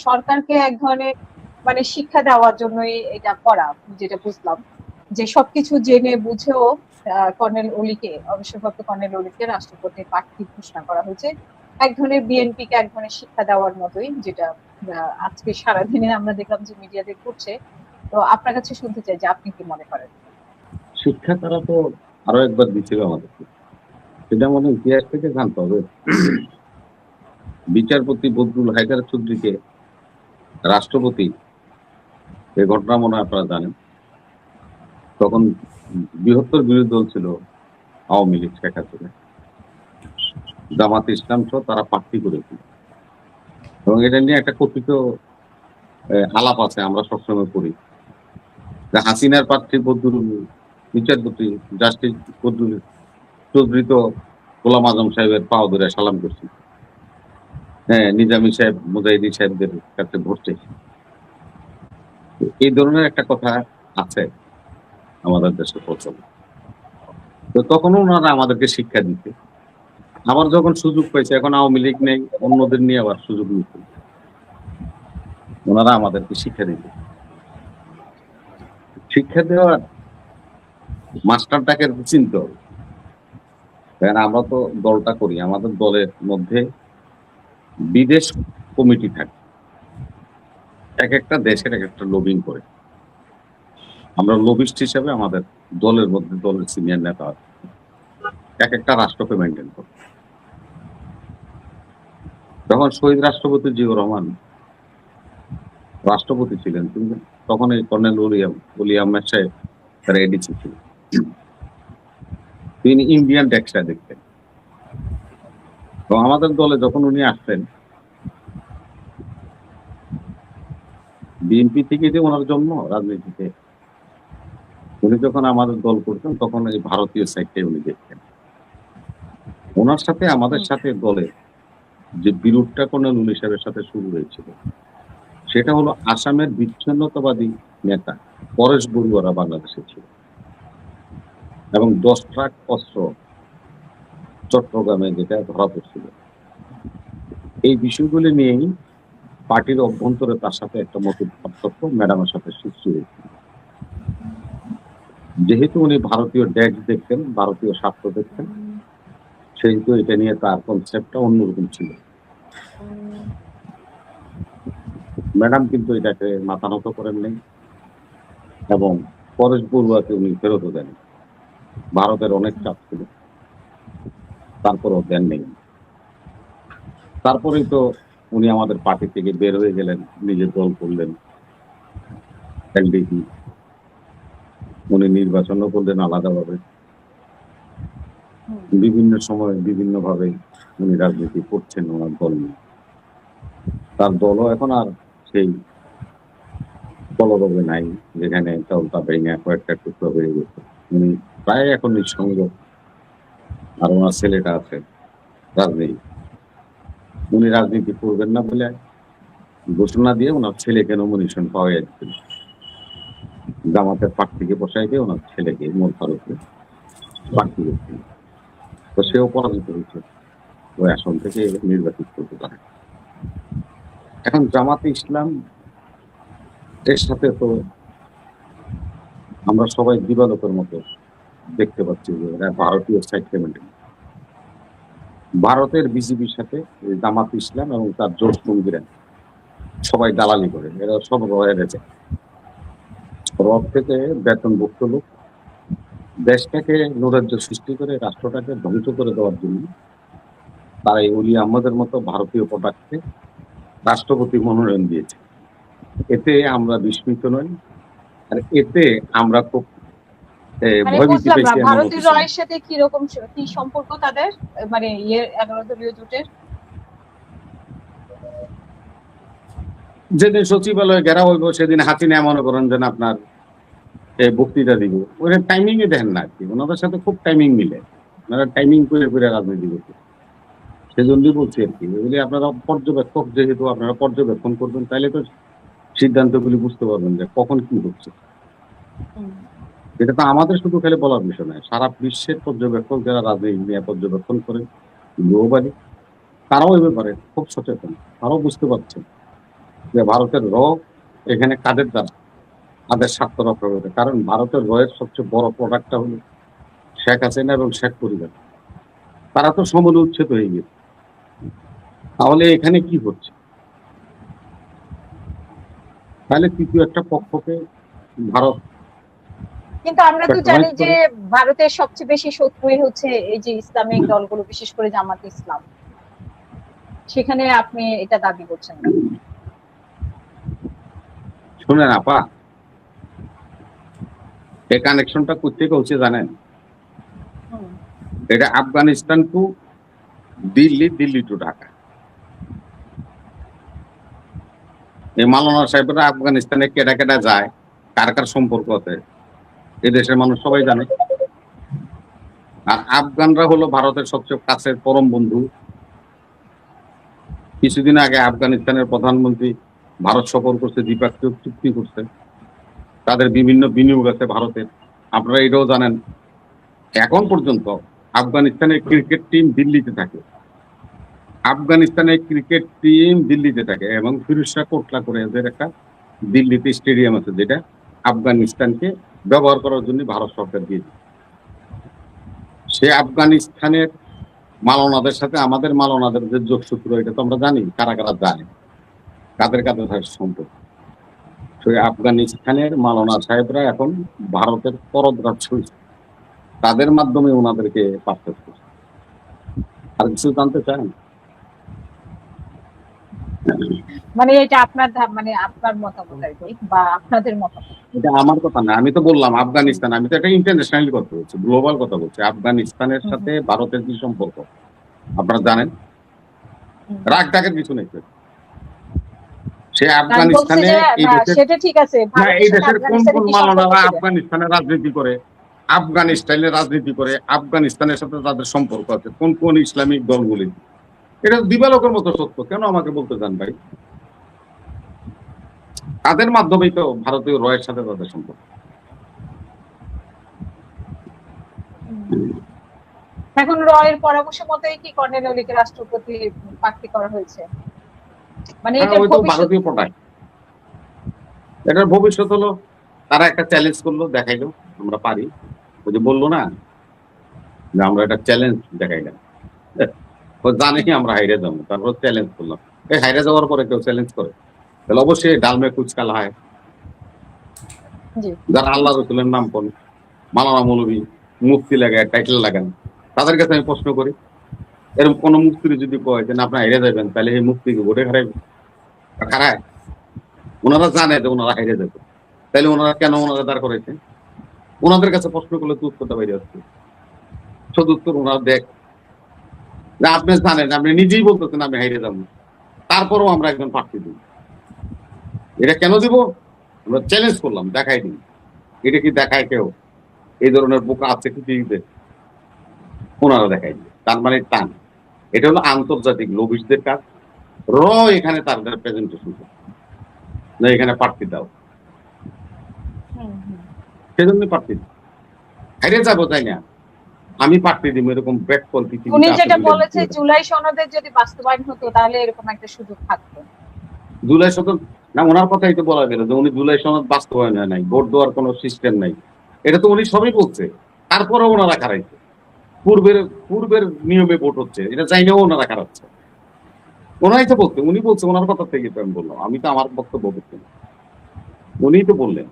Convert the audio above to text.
সরকারকে এক ধরনের মানে শিক্ষা দেওয়ার জন্যই এটা করা, যেটা বুঝলাম, যে সবকিছু জেনে বুঝেও কর্নেল অলিকে, অবসরপ্রাপ্ত কর্নেল অলিকে রাষ্ট্রপতি প্রার্থী ঘোষণা করা হয়েছে, এক ধরনের বিএনপিকে এক ধরনের শিক্ষা দেওয়ার মতোই, যেটা আজকে সারাদিনে আমরা দেখলাম যে মিডিয়াতে করছে। তো আপনার কাছে শুনতে চাই যে আপনি কি মনে করেন? শিক্ষা তারা তো আরো একবার দিচ্ছিল আমাদেরকে, সেটা মনে ইতিহাস থেকে জানতে হবে। বিচারপতি বদরুল হায়দার চৌধুরীকে রাষ্ট্রপতি, এই ঘটনা মনে হয় আপনারা জানেন, তখন বৃহত্তর বিরোধী দল ছিল আওয়ামী লীগ, শেখ হাসিনা, জামাত ইসলাম সহ তারা প্রার্থী করেছিল, এবং এটা নিয়ে একটা কথিত আলাপ আছে, আমরা সবসময় পড়ি যে হাসিনার প্রার্থী বদরুল, বিচারপতি জাস্টিস বদরুল চৌধুরী তো গোলাম আজম সাহেবের পাও ধরে সালাম করছি, হ্যাঁ, নিজামী সাহেব মুজাহিদি সাহেবদের কাছে ভোট চাইছি। এই ধরনের একটা কথা আছে আমাদের দেশে প্রচলন। তো তখনও ওনারা আমাদেরকে শিক্ষা দিতে, আবার যখন সুযোগ পাইছে, এখন আওয়ামী লীগ নেই, অন্যদের নিয়ে আবার সুযোগ নিতে ওনারা আমাদেরকে শিক্ষা দিতে। শিক্ষা দেওয়ার মাস্টারটাকে চিনতে হবে, কারণ আমরা তো দলটা করি, আমাদের দলের মধ্যে বিদেশ কমিটি থাকে, এক একটা দেশের এক একটা লবিং করে। আমরা লবিস্ট হিসেবে আমাদের দলের মধ্যে দলের সিনিয়র নেতা আছে, এক একটা রাষ্ট্রকে মেনটেন করে। যখন শহীদ রাষ্ট্রপতি জিয়াউর রহমান রাষ্ট্রপতি ছিলেন, তখন এই কর্নেল অলি আহমেদ সাহেব তারা এডিসি ছিলেন, তিনি ইন্ডিয়ান ট্যাক্সটা দেখতেন। তো আমাদের দলে যখন উনি আসতেন, বিএনপি থেকে যে ওনার জন্ম রাজনীতিতে, উনি যখন আমাদের দল করতেন তখন এই ভারতীয় সাইডটাই উনি দেখতেন। ওনার সাথে আমাদের সাথে দলে যে বিরোধটা কর্নেল অলি সাহেবের সাথে শুরু হয়েছিল, সেটা হলো আসামের বিচ্ছিন্নতাবাদী নেতা পরেশ বড়ুয়ারা বাংলাদেশে ছিল, এবং 10 ট্রাক অস্ত্র চট্টগ্রামে যেটা ধরা পড়ছিল। এই বিষয়গুলি নিয়েই পার্টির অভ্যন্তরে তার সাথে একটা মতের পার্থক্য ম্যাডামের সাথে সৃষ্টি হয়েছিল। যেহেতু উনি ভারতীয় ড্যাক্স দেখতেন, ভারতীয় স্বার্থ দেখতেন, সেহেতু এটা নিয়ে তার কনসেপ্টটা অন্যরকম ছিল। ম্যাডাম কিন্তু এটাকে মাথা নত করেন নাই, এবং পরেশ বড়ুয়াকে উনি ফেরতও দেন। ভারতের অনেক চাপ ছিল, তারপরও দেন নেই। তারপরেই তো উনি আমাদের পার্টি থেকে বের হয়ে গেলেন, নিজের দল করলেন এলডিপি, উনি নির্বাচনও করলেন আলাদাভাবে। বিভিন্ন সময় বিভিন্ন ভাবে উনি রাজনীতি করছেন ওনার দল নিয়ে। তার দলও এখন আর সেই দলভাবে নাই, যেখানে দলটা ভেঙে কয়েকটা টুকরো হয়ে গেছে। উনি প্রায় এখন নিঃসঙ্গ, আর ওনার ছেলেটা আছে রাজনীতি। উনি রাজনীতি করবেন না বলে ঘোষণা দিয়ে ওনার ছেলেকে নমিনেশন পাওয়া যাচ্ছিল, জামাতের প্রার্থীকে বসাই দিয়ে ওনার ছেলেকে মূল ভারতে প্রার্থী করছিল। তো সেও পরাজিত হয়েছে, ওই আসন থেকে নির্বাচিত করতে পারে। এখন জামাতে ইসলাম এর সাথে তো আমরা সবাই দিবালোকের মতো দেখতে পাচ্ছি যে এরা ভারতীয় সাইড, ভারতের বিজেপির সাথে জামাত ইসলাম এবং তার জোট সঙ্গীরা সবাই দালালি করে। এরা সব রয়েছে, রব থেকে বেতনভুক্ত লোক, দেশটাকে নৈরাজ্য সৃষ্টি করে রাষ্ট্রটাকে ধ্বংস করে দেওয়ার জন্য তারা এই অলি আহমদের মতো ভারতীয় প্রোডাক্টকে রাষ্ট্রপতি মনোনয়ন দিয়েছে। এতে আমরা বিস্মিত নই, আর এতে আমরা খুব ভয়ভীতি পেয়েছি। ভারতীয় রয়ের সাথে কিরকম কি সম্পর্ক তাদের, মানে 11 দলীয় জোটের? যেদিন সচিবালয়ে ঘেরাও হইব সেদিন হাসিনা মনে করেন যেন আপনার বক্তৃতা দিব, ওরা টাইমিং এ দেখেন না আর কি, ওনাদের সাথে খুব টাইমিং মিলে, ওনারা টাইমিং করে করে রাজনীতি করতে। সেজন্যই বলছি আর কি, এগুলি আপনারা পর্যবেক্ষক, যেহেতু আপনারা পর্যবেক্ষণ করবেন, তাহলে তো সিদ্ধান্তগুলি বুঝতে পারবেন যে কখন কি হচ্ছে। এটা তো আমাদের শুধু খেলে বলার বিষয় নয়, সারা বিশ্বের পর্যবেক্ষক যারা রাজনীতি নিয়ে পর্যবেক্ষণ করেন গ্লোবালি, তারাও এ ব্যাপারে খুব সচেতন, তারাও বুঝতে পারছেন যে ভারতের র এখানে কাদের দ্বারা তাদের স্বার্থ রক্ষা করবে, কারণ ভারতের রয়ের সবচেয়ে বড় প্রোডাক্টটা হলো শেখ হাসিনা এবং শেখ পরিবার। তারা তো সমূলে উচ্ছেদ হয়ে গেছে। তাহলে এখানে কি হচ্ছে? তাহলে তৃতীয় একটা পক্ষকে ভারত কিন্তু আমরা তো জানি প্যাট্রোনাইজ যে করে। ভারতের সবচেয়ে বেশি শত্রুই হচ্ছে এই যে ইসলামিক দলগুলো, বিশেষ করে জামাত ইসলাম। সেখানে আপনি এটা দাবি করছেন না? শুনেন আপা, এই কানেকশনটা কোথেকে হচ্ছে জানেন? হুম, এটা আফগানিস্তান টু দিল্লি, দিল্লি টু ঢাকা। এই মাওলানা সাহেবরা আফগানিস্তানে কেটা কেটা যায়, কার কার সম্পর্ক আছে, এই দেশের মানুষ সবাই জানে। আর আফগানরা হলো ভারতের সবচেয়ে কাছের পরম বন্ধু। কিছুদিন আগে আফগানিস্তানের প্রধানমন্ত্রী ভারত সফর করছে, দ্বিপাক্ষিক চুক্তি করছে, তাদের বিভিন্ন বিনিয়োগ আছে ভারতের। আপনারা এটাও জানেন, এখন পর্যন্ত আফগানিস্তানের ক্রিকেট টিম দিল্লিতে থাকে। আফগানিস্তানের ক্রিকেট টিম দিল্লিতে থাকে এবং ফিরোজ শাহ কোটলা করে এদের একটা দিল্লিতে স্টেডিয়াম আছে, যেটা আফগানিস্তানকে ব্যবহার করার জন্য ভারত সরকার দিয়েছে। সে আফগানিস্তানের মাওলানাদের সাথে আমাদের মাওলানাদের যে যোগসূত্র, এটা তো আমরা জানি, কারা কারা জানে, কাদের কাদের সাথে সম্পর্ক। সেই আফগানিস্তানের মাওলানা সাহেবরা এখন ভারতের পরদ্রাজ হয়েছে, তাদের মাধ্যমে ওনাদেরকে পারচেজ করছে। আর কিছু জানতে চান? মানে এটা আপনার মানে আপনার মতামত আর কি, বা আপনাদের মতামত? এটা আমার কথা না, আমি তো বললাম আফগানিস্তান, আমি তো এটা ইন্টারন্যাশনালি কথা বলছি, গ্লোবাল কথা বলছি। আফগানিস্তানের হুম, সাথে ভারতের কি সম্পর্ক আপনারা জানেন? হুম। রাগ ডাকের কিছু নেই তো। সে আমি বলছি আফগানিস্তানে যে এই না, দেশের, সেটা ঠিক আছে, না ভারতের এই সাথে দেশের কোন আফগানিস্তানের কোন কি সম্পর্ক মাওলানারা ছিল? আফগানিস্তানে রাজনীতি করে, আফগানিস্তানে রাজনীতি করে, আফগানিস্তানের সাথে তাদের সম্পর্ক আছে কোন কোন ইসলামিক দলগুলি, এটা দিবালোকের মতো সত্য। কেন আমাকে বলতে চান ভাই? তাদের মাধ্যমেই তো ভারতীয় রয়ের সাথে তাদের সম্পর্ক। এখন রয়ের পরামর্শ মতোই কি কর্নেল ওলিকে রাষ্ট্রপতি প্রার্থী করা হয়েছে? মানে হ্যাঁ, এটার ওই তো ভবিষ্যৎ ভারতীয় কি? প্রোডাক্ট। এটার ভবিষ্যৎ হলো, তারা একটা চ্যালেঞ্জ করলো, দেখাইলো আমরা পারি। ওই যে বললো না যে আমরা একটা চ্যালেঞ্জ দেখাইলাম, ও জানে কি আমরা হাইরে যাবো, তারপর চ্যালেঞ্জ করলাম। এই হাইরে যাওয়ার পরে কেউ চ্যালেঞ্জ করে, তাহলে অবশ্যই ডালমে কুচকাল হয়। জি। যারা আল্লাহ রসুলের নাম করেন, মালানা মৌলবী, মুফতি লাগায়, টাইটেল লাগান, তাদের কাছে আমি প্রশ্ন করি, এরকম কোন মুফতির যদি কয় যে না আপনি হাইরে যাবেন, তাহলে এই মুফতিকে ভোটে খারায়? ওনারা জানে যে ওনারা হাইরে যাবে, তাহলে ওনারা কেন ওনারা দাঁড় করেছে? ওনাদের কাছে প্রশ্ন করলে তো উত্তরটা বাইরে আসছে। শুধু উত্তর ওনারা দেখ, যে আপনি জানেন, আপনি নিজেই বলতেছেন আমি হাইরে যাবো, তারপরেও আমরা একজন প্রার্থী দিই। এটা কেন দিব? আমরা চ্যালেঞ্জ করলাম, দেখাই দিই। এটা কি দেখায় কেউ? এই ধরনের বোকা আছে পৃথিবীতে? ওনারা দেখাই দিবে, তার মানে টান। এটা হলো আন্তর্জাতিক লবিস্টদের কাজ। র এখানে তাদের প্রেজেন্টেশন না, এখানে প্রার্থী দাও, সেজন্য প্রার্থী দাও। হাইরে যাবো তাই না, আমি প্রার্থী দিব, এরকম ব্যাককল উনি পৃথিবীতে আছে যেটা বলে বলেছে জুলাই সনদের যদি বাস্তবায়ন হতো তাহলে এরকম একটা সুযোগ থাকতো। জুলাই সনদ, না ওনার কথাই তো বলা গেল যে উনি জুলাই সনদ বাস্তবায়ন হয় নাই, ভোট দেওয়ার কোনো সিস্টেম নাই, এটা তো উনি সবই বলছে। তারপরে ওনারা খারাইছে, পূর্বের পূর্বের নিয়মে ভোট হচ্ছে, এটা চাইলেও ওনারা খারাচ্ছে। ওনারাই তো বলছে, উনি বলছে, ওনার কথা থেকে তো আমি বললাম, আমি তো আমার বক্তব্য বলছি না, উনিই তো বললেন।